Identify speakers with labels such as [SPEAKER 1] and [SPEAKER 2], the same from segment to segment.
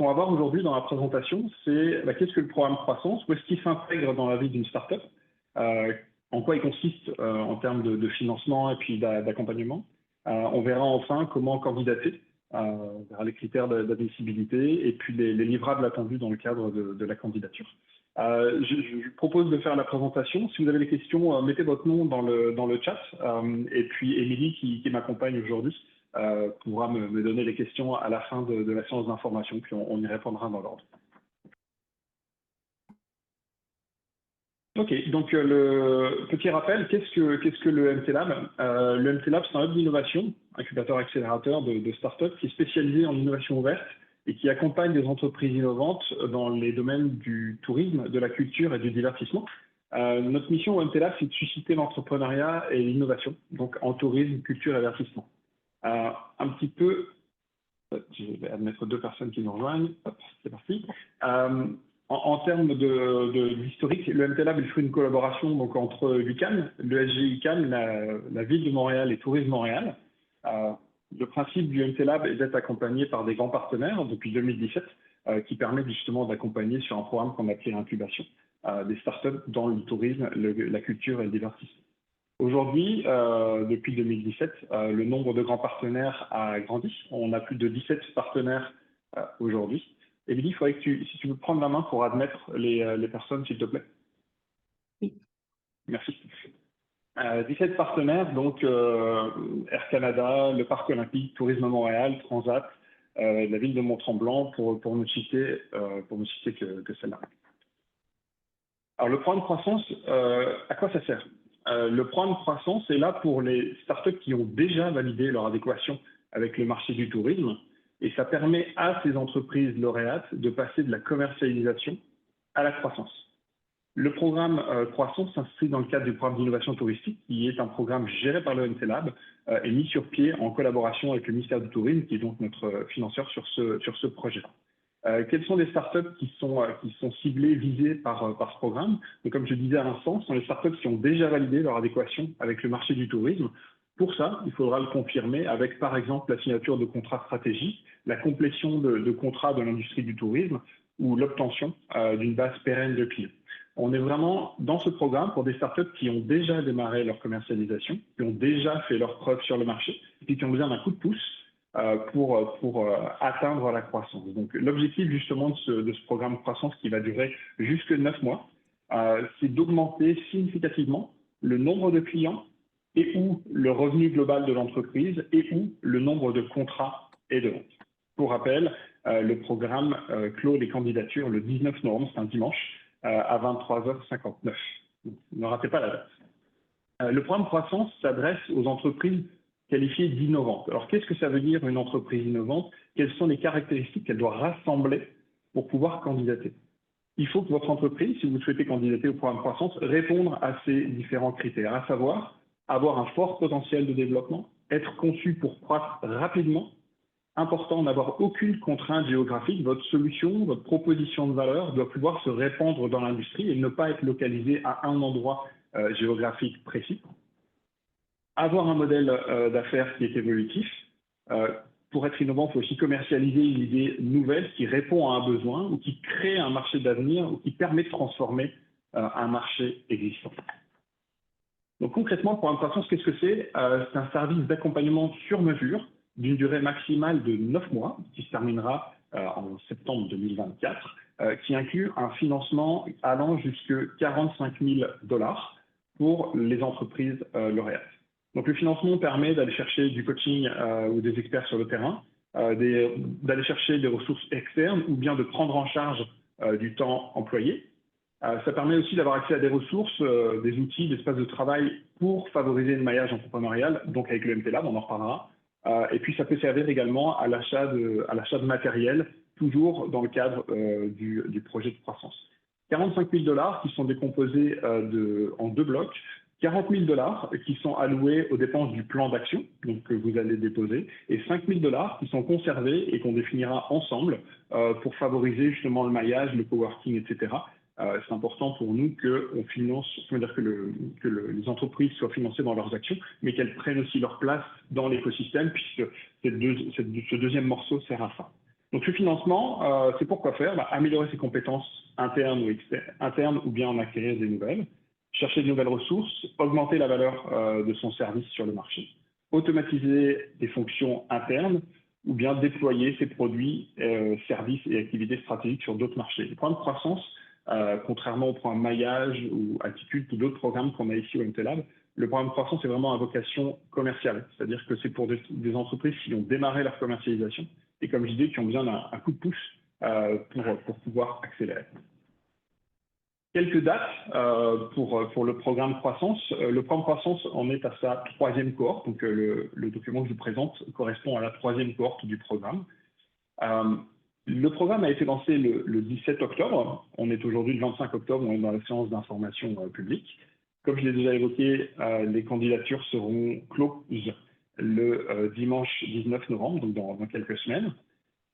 [SPEAKER 1] qu'on va voir aujourd'hui dans la présentation, c'est qu'est-ce que le programme croissance, où est-ce qu'il s'intègre dans la vie d'une startup, en quoi il consiste en termes de financement et puis d'accompagnement. On verra enfin comment candidater, on verra les critères d'admissibilité et puis les livrables attendus dans le cadre de la candidature. Je propose de faire la présentation. Si vous avez des questions, mettez votre nom dans le chat. Et puis Émilie, qui m'accompagne aujourd'hui, pourra me donner les questions à la fin de la séance d'information, puis on y répondra dans l'ordre. Ok, donc le petit rappel, qu'est-ce que le MT-Lab? Le MT-Lab, c'est un hub d'innovation, incubateur accélérateur de start-up qui est spécialisé en innovation ouverte et qui accompagne des entreprises innovantes dans les domaines du tourisme, de la culture et du divertissement. Notre mission au MT-Lab, c'est de susciter l'entrepreneuriat et l'innovation, donc en tourisme, culture et divertissement. Un petit peu, je vais admettre 2 personnes qui nous rejoignent. Hop, c'est parti. En termes d'historique, le MT-Lab est le fruit d'une collaboration donc, entre l'UQAM, le SG UQAM, la ville de Montréal et Tourisme Montréal. Le principe du MT-Lab est d'être accompagné par des grands partenaires depuis 2017 qui permettent justement d'accompagner sur un programme qu'on appelle incubation des startups dans le tourisme, la culture et le divertissement. Aujourd'hui, depuis 2017, le nombre de grands partenaires a grandi. On a plus de 17 partenaires aujourd'hui. Émilie, il faudrait que si tu veux prendre la main pour admettre les personnes, s'il te plaît.
[SPEAKER 2] Oui.
[SPEAKER 1] Merci. 17 partenaires, donc Air Canada, le Parc Olympique, Tourisme Montréal, Transat, la ville de Mont-Tremblant, pour ne citer que celle-là. Alors le programme de croissance, à quoi ça sert? Le programme de croissance est là pour les startups qui ont déjà validé leur adéquation avec le marché du tourisme. Et ça permet à ces entreprises lauréates de passer de la commercialisation à la croissance. Le programme croissance s'inscrit dans le cadre du programme d'innovation touristique, qui est un programme géré par le MT-Lab et mis sur pied en collaboration avec le ministère du Tourisme, qui est donc notre financeur sur ce projet. Quelles sont les startups qui sont ciblées, visées par ce programme? Donc, comme je disais à l'instant, ce sont les startups qui ont déjà validé leur adéquation avec le marché du tourisme. Pour ça, il faudra le confirmer avec, par exemple, la signature de contrats stratégiques, la complétion de contrats de l'industrie du tourisme ou l'obtention d'une base pérenne de clients. On est vraiment dans ce programme pour des startups qui ont déjà démarré leur commercialisation, qui ont déjà fait leurs preuves sur le marché et qui ont besoin d'un coup de pouce pour atteindre la croissance. Donc, l'objectif justement de ce programme de croissance qui va durer jusque 9 mois, c'est d'augmenter significativement le nombre de clients et ou le revenu global de l'entreprise et ou le nombre de contrats et de ventes. Pour rappel, le programme clôt les candidatures le 19 novembre, c'est un dimanche, à 23h59. Ne ratez pas la date. Le programme croissance s'adresse aux entreprises qualifiées d'innovantes. Alors, qu'est-ce que ça veut dire une entreprise innovante? Quelles sont les caractéristiques qu'elle doit rassembler pour pouvoir candidater? Il faut que votre entreprise, si vous souhaitez candidater au programme croissance, réponde à ces différents critères, à savoir avoir un fort potentiel de développement, être conçu pour croître rapidement, important d'avoir aucune contrainte géographique, votre solution, votre proposition de valeur doit pouvoir se répandre dans l'industrie et ne pas être localisée à un endroit géographique précis. Avoir un modèle d'affaires qui est évolutif. Pour être innovant, il faut aussi commercialiser une idée nouvelle qui répond à un besoin ou qui crée un marché d'avenir ou qui permet de transformer un marché existant. Donc concrètement, le programme de croissance, qu'est-ce que c'est? C'est un service d'accompagnement sur mesure d'une durée maximale de 9 mois, qui se terminera en septembre 2024, qui inclut un financement allant jusqu'à 45 000 $ pour les entreprises lauréates. Donc le financement permet d'aller chercher du coaching ou des experts sur le terrain, d'aller chercher des ressources externes ou bien de prendre en charge du temps employé. Ça permet aussi d'avoir accès à des ressources, des outils, des espaces de travail pour favoriser le maillage entrepreneurial, donc avec le MT-Lab, on en reparlera. Et puis ça peut servir également à l'achat de matériel, toujours dans le cadre du projet de croissance. 45 000 $ qui sont décomposés en 2 blocs. 40 000 $ qui sont alloués aux dépenses du plan d'action que vous allez déposer et 5 000 $ qui sont conservés et qu'on définira ensemble pour favoriser justement le maillage, le coworking, etc. C'est important pour nous qu'on finance, que les entreprises soient financées dans leurs actions, mais qu'elles prennent aussi leur place dans l'écosystème puisque ce deuxième morceau sert à ça. Donc ce financement, c'est pour quoi faire? Améliorer ses compétences internes ou externes, internes ou bien en acquérir des nouvelles, chercher de nouvelles ressources, augmenter la valeur de son service sur le marché, automatiser des fonctions internes ou bien déployer ses produits, services et activités stratégiques sur d'autres marchés. Les programmes de croissance, contrairement au programme maillage ou attitude ou d'autres programmes qu'on a ici au MTLab, le programme de croissance est vraiment à vocation commerciale, c'est-à-dire que c'est pour des entreprises qui ont démarré leur commercialisation et comme je disais, qui ont besoin d'un coup de pouce pour pouvoir accélérer. Quelques dates pour le programme croissance. Le programme croissance en est à sa 3e cohorte, donc le document que je vous présente correspond à la 3e cohorte du programme. Le programme a été lancé le 17 octobre. On est aujourd'hui le 25 octobre, on est dans la séance d'information publique. Comme je l'ai déjà évoqué, les candidatures seront closes le dimanche 19 novembre, donc dans quelques semaines.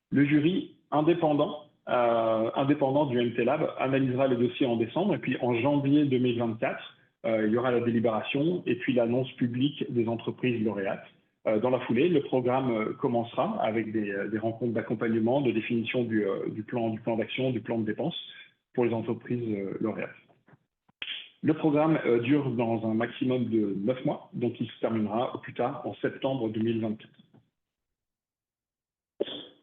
[SPEAKER 1] Le jury indépendant du MTLab analysera le dossier en décembre et puis en janvier 2024, il y aura la délibération et puis l'annonce publique des entreprises lauréates. Dans la foulée, le programme commencera avec des rencontres d'accompagnement, de définition du plan d'action, du plan de dépenses pour les entreprises lauréates. Le programme dure dans un maximum de 9 mois, donc il se terminera au plus tard en septembre 2024.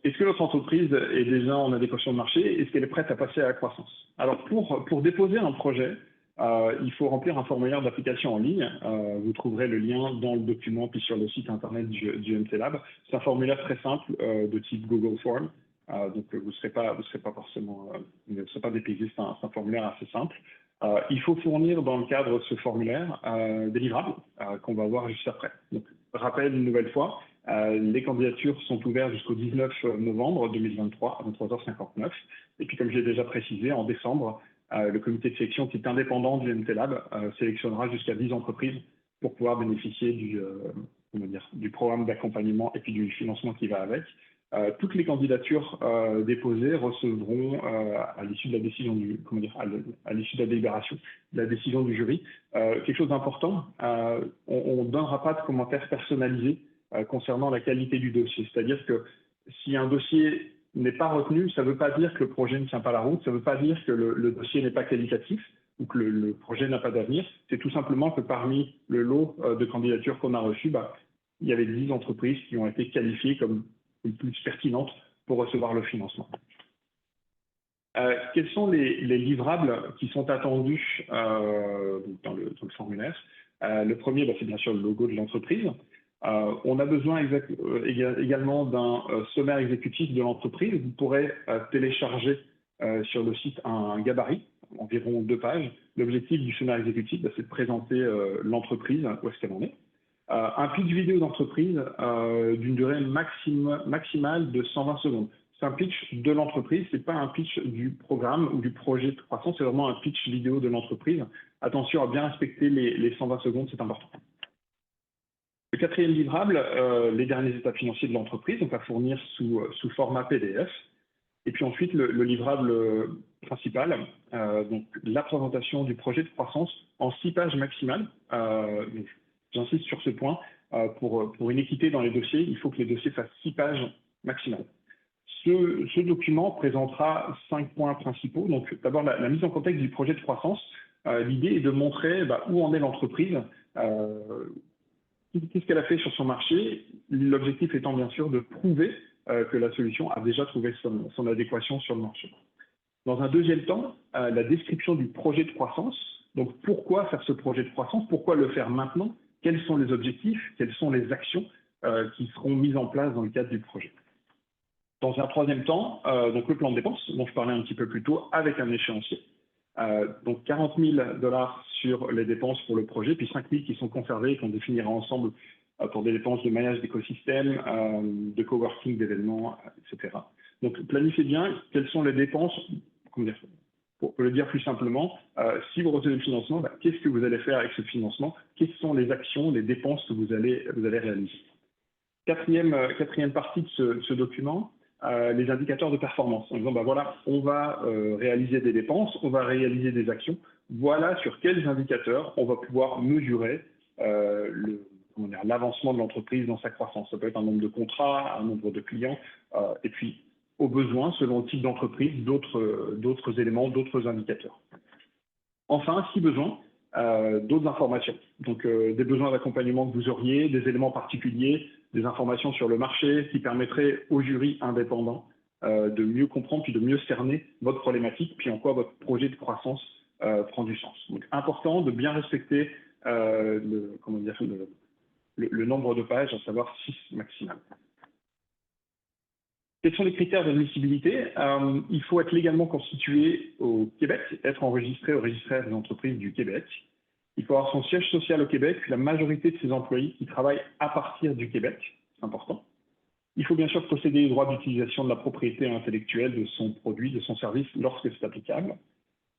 [SPEAKER 1] Est-ce que notre entreprise est déjà en adéquation de marché? Est-ce qu'elle est prête à passer à la croissance? Alors, pour déposer un projet, il faut remplir un formulaire d'application en ligne. Vous trouverez le lien dans le document puis sur le site internet du MTLab. C'est un formulaire très simple de type Google Form. Donc, vous ne serez pas forcément, vous ne serez pas dépaysé, c'est un formulaire assez simple. Il faut fournir dans le cadre de ce formulaire des livrables qu'on va voir juste après. Donc, rappel une nouvelle fois, les candidatures sont ouvertes jusqu'au 19 novembre 2023 à 23h59. Et puis, comme je l'ai déjà précisé, en décembre, le comité de sélection qui est indépendant du MTLab sélectionnera jusqu'à 10 entreprises pour pouvoir bénéficier du programme d'accompagnement et puis du financement qui va avec. Toutes les candidatures déposées recevront à l'issue de la décision à l'issue de la délibération, de la décision du jury. Quelque chose d'important, on ne donnera pas de commentaires personnalisés concernant la qualité du dossier. C'est-à-dire que si un dossier n'est pas retenu, ça ne veut pas dire que le projet ne tient pas la route, ça ne veut pas dire que le dossier n'est pas qualitatif ou que le projet n'a pas d'avenir. C'est tout simplement que parmi le lot de candidatures qu'on a reçues, il y avait 10 entreprises qui ont été qualifiées comme les plus pertinentes pour recevoir le financement. Quels sont les livrables qui sont attendus dans le formulaire? Le premier, c'est bien sûr le logo de l'entreprise. On a besoin également d'un sommaire exécutif de l'entreprise. Vous pourrez télécharger sur le site un gabarit, environ 2 pages. L'objectif du sommaire exécutif, c'est de présenter l'entreprise, où est-ce qu'elle en est. Un pitch vidéo d'entreprise d'une durée maximale de 120 secondes. C'est un pitch de l'entreprise, ce n'est pas un pitch du programme ou du projet de croissance, c'est vraiment un pitch vidéo de l'entreprise. Attention à bien respecter les 120 secondes, c'est important. Le 4e livrable, les derniers états financiers de l'entreprise, donc à fournir sous format PDF. Et puis ensuite, le livrable principal, donc la présentation du projet de croissance en 6 pages maximales. J'insiste sur ce point, pour une équité dans les dossiers, il faut que les dossiers fassent 6 pages maximales. Ce document présentera 5 points principaux. Donc d'abord, la mise en contexte du projet de croissance. L'idée est de montrer où en est l'entreprise, qu'est-ce qu'elle a fait sur son marché, l'objectif étant bien sûr de prouver que la solution a déjà trouvé son adéquation sur le marché. Dans un deuxième temps, la description du projet de croissance. Donc pourquoi faire ce projet de croissance? Pourquoi le faire maintenant? Quels sont les objectifs? Quelles sont les actions qui seront mises en place dans le cadre du projet? Dans un troisième temps, donc le plan de dépenses, dont je parlais un petit peu plus tôt, avec un échéancier. Donc 40 000 $ sur les dépenses pour le projet, puis 5 000 qui sont conservés et qu'on définira ensemble pour des dépenses de maillage d'écosystème, de coworking, d'événements, etc. Donc planifiez bien quelles sont les dépenses, pour le dire plus simplement, si vous recevez le financement, qu'est-ce que vous allez faire avec ce financement? Quelles sont les actions, les dépenses que vous allez réaliser? Quatrième partie de ce document, les indicateurs de performance. En disant, voilà, on va réaliser des dépenses, on va réaliser des actions. Voilà sur quels indicateurs on va pouvoir mesurer l'avancement de l'entreprise dans sa croissance. Ça peut être un nombre de contrats, un nombre de clients, et puis aux besoins selon le type d'entreprise, d'autres éléments, d'autres indicateurs. Enfin, si besoin, d'autres informations. Donc, des besoins d'accompagnement que vous auriez, des éléments particuliers, des informations sur le marché qui permettraient au jury indépendant de mieux comprendre puis de mieux cerner votre problématique, puis en quoi votre projet de croissance prend du sens. Donc, important de bien respecter le nombre de pages, à savoir 6 maximal. Quels sont les critères d'admissibilité? Il faut être légalement constitué au Québec, être enregistré au registre des entreprises du Québec. Il faut avoir son siège social au Québec, la majorité de ses employés qui travaillent à partir du Québec, c'est important. Il faut bien sûr posséder les droits d'utilisation de la propriété intellectuelle de son produit, de son service, lorsque c'est applicable.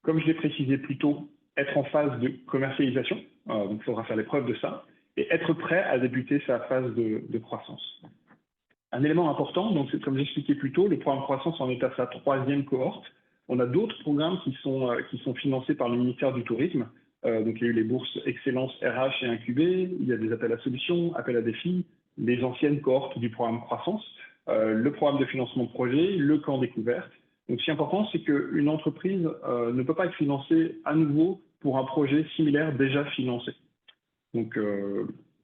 [SPEAKER 1] Comme je l'ai précisé plus tôt, être en phase de commercialisation, donc il faudra faire les preuves de ça, et être prêt à débuter sa phase de croissance. Un élément important, donc comme j'expliquais plus tôt, le programme croissance en est à sa 3e cohorte. On a d'autres programmes qui sont financés par le ministère du Tourisme. Donc il y a eu les bourses Excellence RH et Incubé, il y a des appels à solutions, appels à défis, les anciennes cohortes du programme croissance, le programme de financement de projet, le camp découverte. Donc ce qui est important, c'est qu'une entreprise ne peut pas être financée à nouveau pour un projet similaire déjà financé. Donc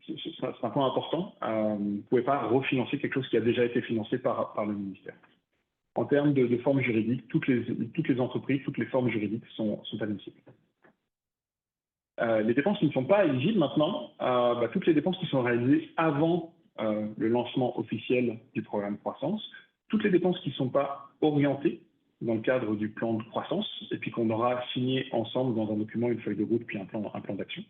[SPEAKER 1] c'est un point important. Vous ne pouvez pas refinancer quelque chose qui a déjà été financé par le ministère. En termes de formes juridiques, toutes les entreprises, toutes les formes juridiques sont admissibles. Les dépenses qui ne sont pas éligibles maintenant, toutes les dépenses qui sont réalisées avant le lancement officiel du programme croissance, toutes les dépenses qui ne sont pas orientées dans le cadre du plan de croissance et puis qu'on aura signé ensemble dans un document, une feuille de route, puis un plan d'action.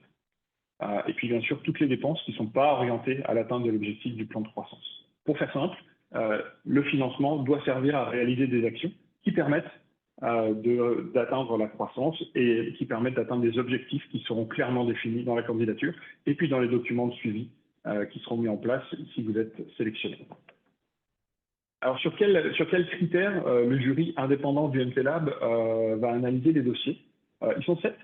[SPEAKER 1] Et puis bien sûr, toutes les dépenses qui ne sont pas orientées à l'atteinte de l'objectif du plan de croissance. Pour faire simple, le financement doit servir à réaliser des actions qui permettent d'atteindre la croissance et qui permettent d'atteindre des objectifs qui seront clairement définis dans la candidature et puis dans les documents de suivi qui seront mis en place si vous êtes sélectionné. Alors sur quels critères le jury indépendant du MTLab va analyser les dossiers? Ils sont 7.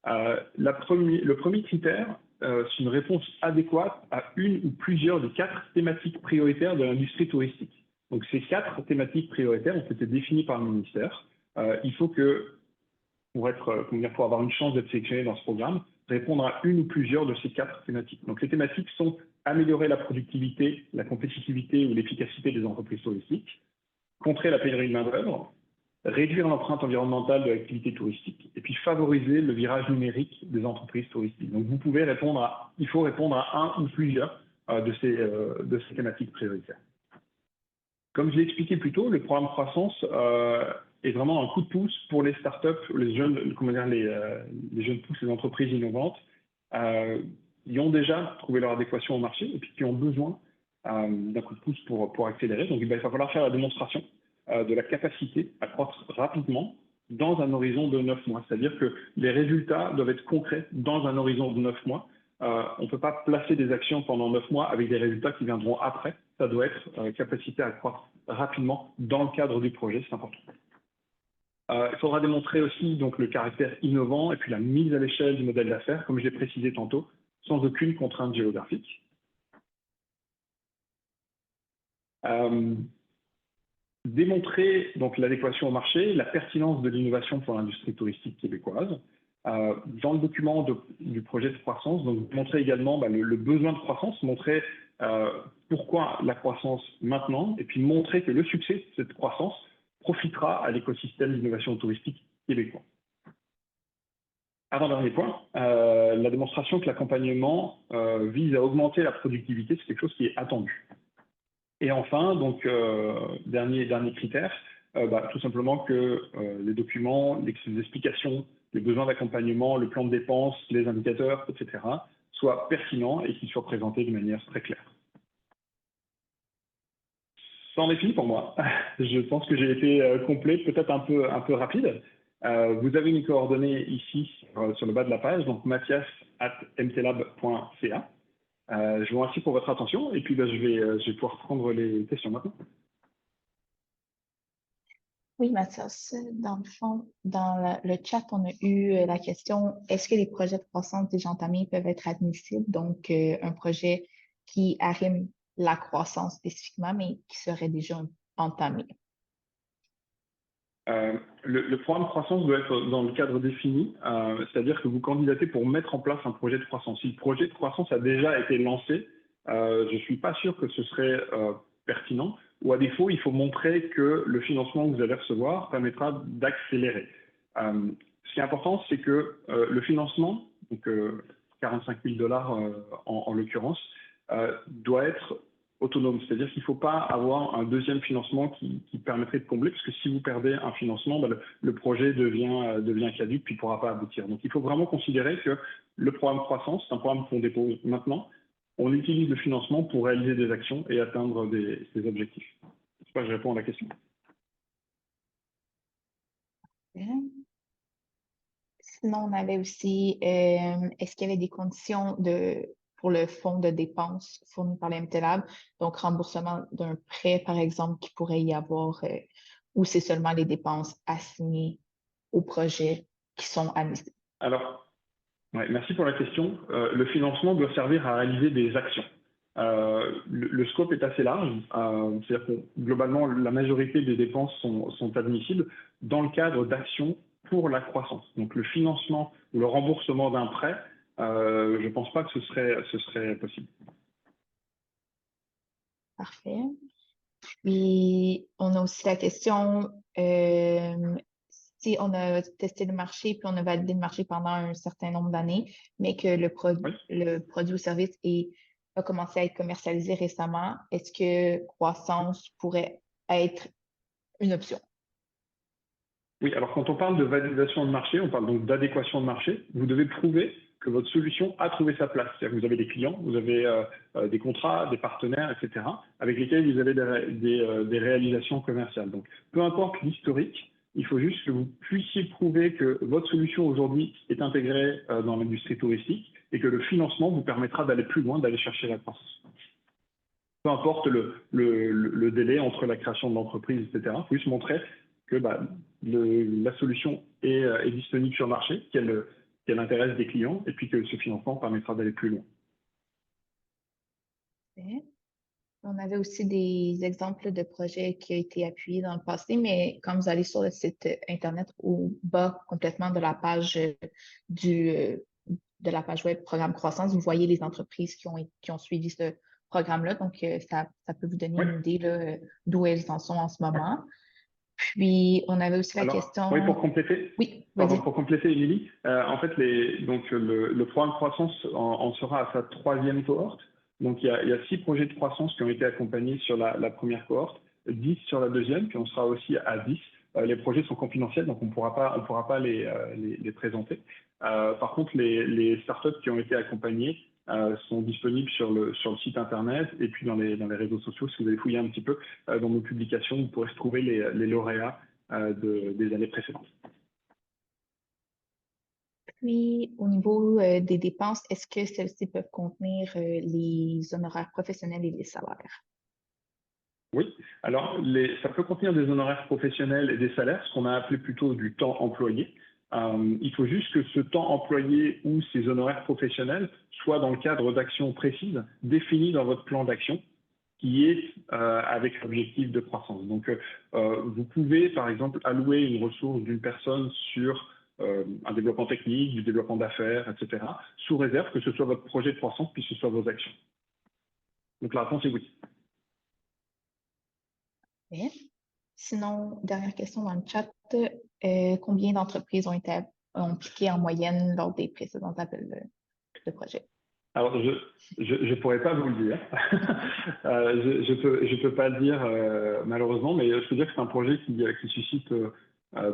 [SPEAKER 1] Le premier critère, c'est une réponse adéquate à une ou plusieurs des 4 thématiques prioritaires de l'industrie touristique. Donc ces 4 thématiques prioritaires ont été définies par le ministère. Il faut que, pour avoir une chance d'être sélectionné dans ce programme, répondre à une ou plusieurs de ces 4 thématiques. Donc les thématiques sont améliorer la productivité, la compétitivité ou l'efficacité des entreprises touristiques, contrer la pénurie de main-d'œuvre, réduire l'empreinte environnementale de l'activité touristique et puis favoriser le virage numérique des entreprises touristiques. Donc vous pouvez il faut répondre à un ou plusieurs de ces thématiques prioritaires. Comme je l'ai expliqué plus tôt, le programme croissance est vraiment un coup de pouce pour les startups, les jeunes pousses, les entreprises innovantes qui ont déjà trouvé leur adéquation au marché et puis qui ont besoin d'un coup de pouce pour accélérer. Donc il va falloir faire la démonstration de la capacité à croître rapidement dans un horizon de 9 mois. C'est-à-dire que les résultats doivent être concrets dans un horizon de 9 mois. On ne peut pas placer des actions pendant 9 mois avec des résultats qui viendront après. Ça doit être capacité à croître rapidement dans le cadre du projet, c'est important. Il faudra démontrer aussi donc, le caractère innovant et puis la mise à l'échelle du modèle d'affaires, comme je l'ai précisé tantôt, sans aucune contrainte géographique. Démontrer donc l'adéquation au marché, la pertinence de l'innovation pour l'industrie touristique québécoise. Dans le document du projet de croissance, donc montrer également le besoin de croissance, montrer pourquoi la croissance maintenant, et puis montrer que le succès de cette croissance profitera à l'écosystème d'innovation touristique québécois. Avant-dernier point, la démonstration que l'accompagnement vise à augmenter la productivité, c'est quelque chose qui est attendu. Et enfin, donc, dernier critère, tout simplement que les documents, les explications, les besoins d'accompagnement, le plan de dépenses, les indicateurs, etc., soient pertinents et qu'ils soient présentés de manière très claire. Ça en est fini pour moi. Je pense que j'ai été complet, peut-être un peu rapide. Vous avez mes coordonnées ici sur le bas de la page, donc mathias@mtlab.ca. Je vous remercie pour votre attention et puis je vais pouvoir prendre les questions maintenant.
[SPEAKER 2] Oui, Mathias, dans le fond, dans le chat, on a eu la question, est-ce que les projets de croissance déjà entamés peuvent être admissibles? Donc, un projet qui arrime la croissance spécifiquement, mais qui serait déjà entamé.
[SPEAKER 1] Le programme de croissance doit être dans le cadre défini, c'est-à-dire que vous candidatez pour mettre en place un projet de croissance. Si le projet de croissance a déjà été lancé, je ne suis pas sûr que ce serait pertinent, ou à défaut, il faut montrer que le financement que vous allez recevoir permettra d'accélérer. Ce qui est important, c'est que le financement, donc 45 000 $ en l'occurrence, doit être autonome. C'est-à-dire qu'il ne faut pas avoir un deuxième financement qui permettrait de combler, parce que si vous perdez un financement, le projet devient caduque puis ne pourra pas aboutir. Donc il faut vraiment considérer que le programme croissance, c'est un programme qu'on dépose maintenant. On utilise le financement pour réaliser des actions et atteindre des objectifs. J'espère que je réponds à la question.
[SPEAKER 2] Sinon, on avait aussi, est-ce qu'il y avait des conditions pour le fonds de dépenses fourni par la MTLab, donc remboursement d'un prêt, par exemple, qui pourrait y avoir, ou c'est seulement les dépenses assignées au projet qui sont admissibles?
[SPEAKER 1] Alors, ouais, merci pour la question. Le financement doit servir à réaliser des actions. Le scope est assez large, c'est-à-dire que globalement, la majorité des dépenses sont admissibles dans le cadre d'actions pour la croissance. Donc le financement ou le remboursement d'un prêt, je ne pense pas que ce serait possible.
[SPEAKER 2] Parfait. Puis, on a aussi la question, si on a testé le marché puis on a validé le marché pendant un certain nombre d'années, mais que le produit ou service a commencé à être commercialisé récemment, est-ce que croissance pourrait être une option?
[SPEAKER 1] Oui, alors quand on parle de validation de marché, on parle donc d'adéquation de marché. Vous devez prouver que votre solution a trouvé sa place. C'est-à-dire que vous avez des clients, vous avez des contrats, des partenaires, etc., avec lesquels vous avez des réalisations commerciales. Donc, peu importe l'historique, il faut juste que vous puissiez prouver que votre solution aujourd'hui est intégrée dans l'industrie touristique et que le financement vous permettra d'aller plus loin, d'aller chercher la croissance. Peu importe le délai entre la création de l'entreprise, etc., il faut juste montrer que la solution est disponible sur le marché, qu'elle intéresse des clients et puis que ce financement permettra d'aller plus loin.
[SPEAKER 2] On avait aussi des exemples de projets qui ont été appuyés dans le passé, mais quand vous allez sur le site Internet au bas complètement de la page de la page web Programme Croissance, vous voyez les entreprises qui ont suivi ce programme-là. Donc, ça peut vous donner une idée d'où elles en sont en ce moment. Puis, on avait aussi la question…
[SPEAKER 1] Oui, pour compléter.
[SPEAKER 2] Oui,
[SPEAKER 1] pardon, pour compléter, Émilie, en fait, le programme croissance en sera à sa 3e cohorte. Donc, il y a 6 projets de croissance qui ont été accompagnés sur la première cohorte, 10 sur la deuxième, puis on sera aussi à 10. Les projets sont confidentiels, donc on ne pourra pas les présenter. Par contre, les startups qui ont été accompagnées sont disponibles sur le site internet et puis dans les réseaux sociaux. Si vous allez fouiller un petit peu dans nos publications, vous pourrez retrouver les lauréats des années précédentes.
[SPEAKER 2] Puis, au niveau des dépenses, est-ce que celles-ci peuvent contenir les honoraires professionnels et les salaires?
[SPEAKER 1] Oui, alors ça peut contenir des honoraires professionnels et des salaires, ce qu'on a appelé plutôt du temps employé. Il faut juste que ce temps employé ou ces honoraires professionnels soient dans le cadre d'actions précises définies dans votre plan d'action qui est avec l'objectif de croissance. Donc, vous pouvez, par exemple, allouer une ressource d'une personne sur un développement technique, du développement d'affaires, etc., sous réserve que ce soit votre projet de croissance puis que ce soit vos actions. Donc, la réponse est oui.
[SPEAKER 2] Okay. Sinon, dernière question dans le chat, combien d'entreprises ont été impliquées en moyenne lors des précédents appels de projet?
[SPEAKER 1] Alors, je ne pourrais pas vous le dire. Je peux pas le dire malheureusement, mais je peux dire que c'est un projet qui suscite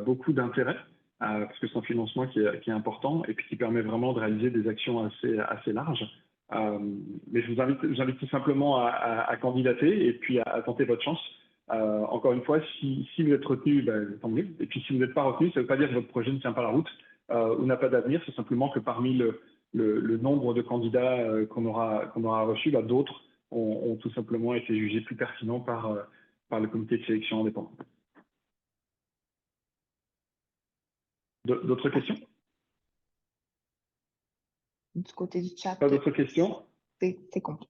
[SPEAKER 1] beaucoup d'intérêt parce que c'est un financement qui est important et puis qui permet vraiment de réaliser des actions assez larges. Mais je vous invite tout simplement à candidater et puis à tenter votre chance. Encore une fois, si vous êtes retenu, tant mieux. Et puis si vous n'êtes pas retenu, ça ne veut pas dire que votre projet ne tient pas la route ou n'a pas d'avenir. C'est simplement que parmi le nombre de candidats qu'on aura reçus, d'autres ont tout simplement été jugés plus pertinents par le comité de sélection indépendant. D'autres questions?
[SPEAKER 2] Du côté du chat.
[SPEAKER 1] Pas d'autres questions?
[SPEAKER 2] C'est complet.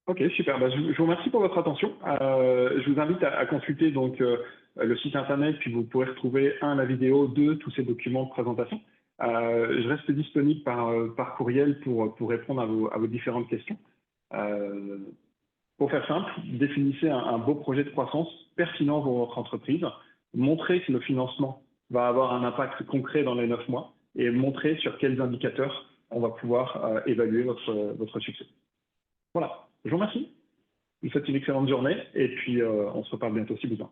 [SPEAKER 1] Ok, super. Je vous remercie pour votre attention. Je vous invite à consulter donc le site internet, puis vous pourrez retrouver la vidéo, tous ces documents de présentation. Je reste disponible par courriel pour répondre à vos différentes questions. Pour faire simple, définissez un beau projet de croissance pertinent pour votre entreprise, montrez que le financement va avoir un impact concret dans les 9 mois et montrez sur quels indicateurs on va pouvoir évaluer votre succès. Voilà, je vous remercie. Je vous souhaite une excellente journée et puis on se reparle bientôt si besoin.